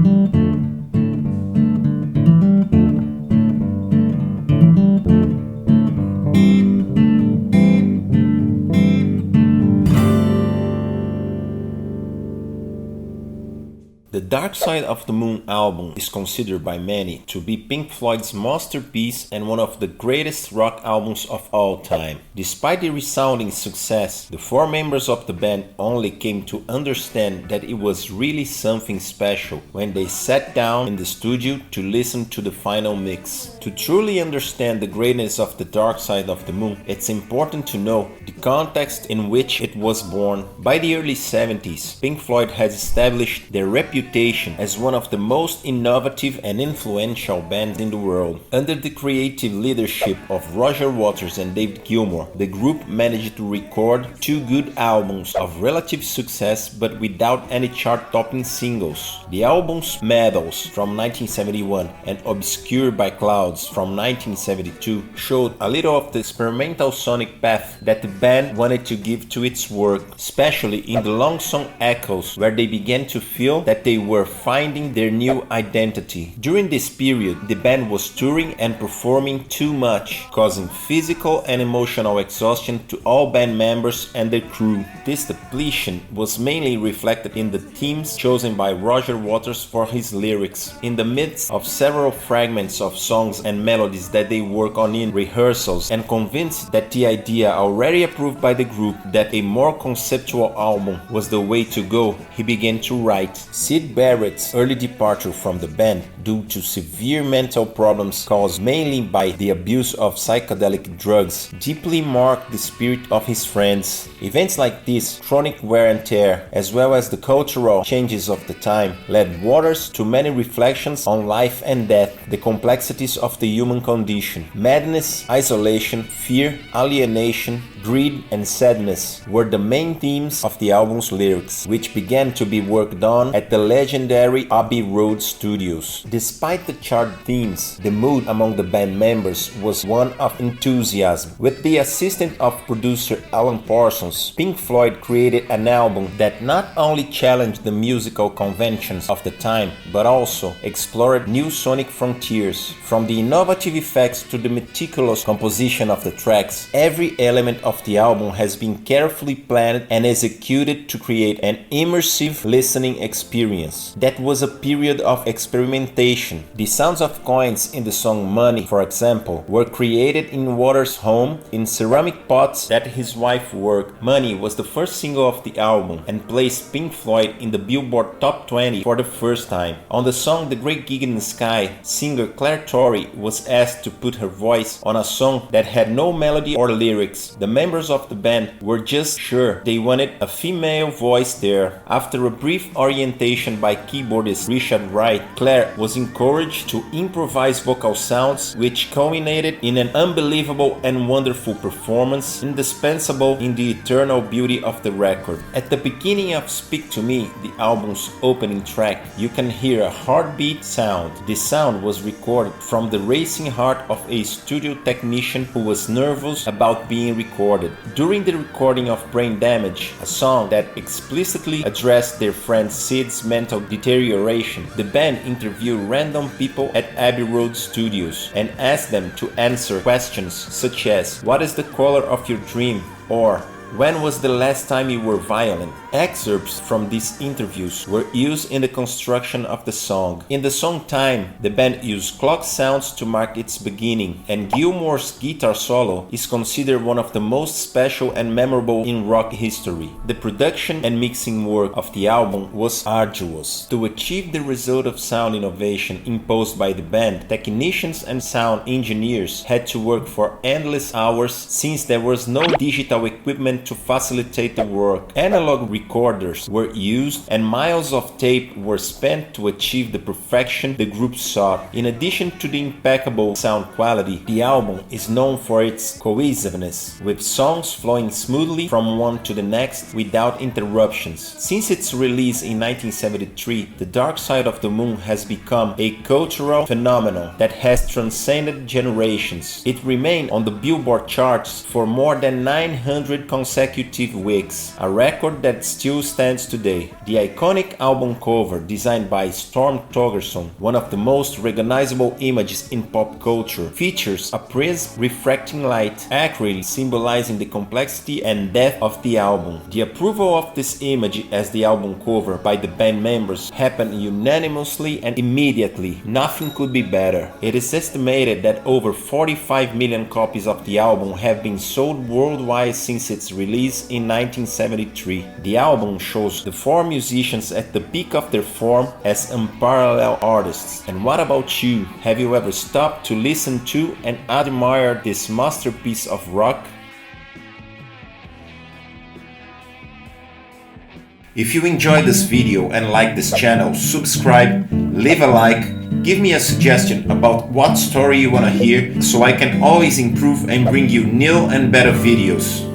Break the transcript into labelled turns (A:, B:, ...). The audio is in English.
A: The Dark Side of the Moon album is considered by many to be Pink Floyd's masterpiece and one of the greatest rock albums of all time. Despite the resounding success, the four members of the band only came to understand that it was really something special when they sat down in the studio to listen to the final mix. To truly understand the greatness of the Dark Side of the Moon, it's important to know the context in which it was born. By the early 70s, Pink Floyd has established their reputation as one of the most innovative and influential bands in the world. Under the creative leadership of Roger Waters and David Gilmour, the group managed to record two good albums of relative success but without any chart-topping singles. The albums Medals from 1971 and Obscured by Clouds from 1972 showed a little of the experimental sonic path that the band wanted to give to its work, especially in the long song Echoes, where they began to feel that they were finding their new identity. During this period, the band was touring and performing too much, causing physical and emotional exhaustion to all band members and their crew. This depletion was mainly reflected in the themes chosen by Roger Waters for his lyrics. In the midst of several fragments of songs and melodies that they work on in rehearsals, and convinced that the idea already approved by the group that a more conceptual album was the way to go, he began to write. Syd Barrett's early departure from the band due to severe mental problems caused mainly by the abuse of psychedelic drugs deeply marked the spirit of his friends. Events like this, chronic wear and tear, as well as the cultural changes of the time, led Waters to many reflections on life and death, the complexities of the human condition. Madness, isolation, fear, alienation, greed and sadness were the main themes of the album's lyrics, which began to be worked on at the legendary Abbey Road studios. Despite the chart themes, the mood among the band members was one of enthusiasm. With the assistance of producer Alan Parsons, Pink Floyd created an album that not only challenged the musical conventions of the time, but also explored new sonic frontiers. From the innovative effects to the meticulous composition of the tracks, every element of the album has been carefully planned and executed to create an immersive listening experience. That was a period of experimentation. The sounds of coins in the song Money, for example, were created in Waters' home in ceramic pots that his wife worked. Money was the first single of the album and placed Pink Floyd in the Billboard Top 20 for the first time. On the song The Great Gig in the Sky, singer Claire Torrey was asked to put her voice on a song that had no melody or lyrics. The members of the band were just sure they wanted a female voice there. After a brief orientation by keyboardist Richard Wright, Claire was encouraged to improvise vocal sounds, which culminated in an unbelievable and wonderful performance, indispensable in the eternal beauty of the record. At the beginning of Speak to Me, the album's opening track, you can hear a heartbeat sound. This sound was recorded from the racing heart of a studio technician who was nervous about being recorded. During the recording of Brain Damage, a song that explicitly addressed their friend Syd's mental deterioration, the band interviewed random people at Abbey Road Studios and asked them to answer questions such as, "What is the color of your dream?" or "When was the last time you were violent?" Excerpts from these interviews were used in the construction of the song. In the song Time, the band used clock sounds to mark its beginning, and Gilmour's guitar solo is considered one of the most special and memorable in rock history. The production and mixing work of the album was arduous. To achieve the result of sound innovation imposed by the band, technicians and sound engineers had to work for endless hours since there was no digital equipment to facilitate the work. Analog recorders were used and miles of tape were spent to achieve the perfection the group sought. In addition to the impeccable sound quality, the album is known for its cohesiveness, with songs flowing smoothly from one to the next without interruptions. Since its release in 1973, The Dark Side of the Moon has become a cultural phenomenon that has transcended generations. It remained on the Billboard charts for more than 900 consecutive consecutive weeks, a record that still stands today. The iconic album cover, designed by Storm Thorgerson, one of the most recognizable images in pop culture, features a prism refracting light, accurately symbolizing the complexity and depth of the album. The approval of this image as the album cover by the band members happened unanimously and immediately. Nothing could be better. It is estimated that over 45 million copies of the album have been sold worldwide since its release in 1973. The album shows the four musicians at the peak of their form as unparalleled artists. And what about you? Have you ever stopped to listen to and admire this masterpiece of rock? If you enjoyed this video and like this channel, subscribe, leave a like, give me a suggestion about what story you wanna hear so I can always improve and bring you new and better videos.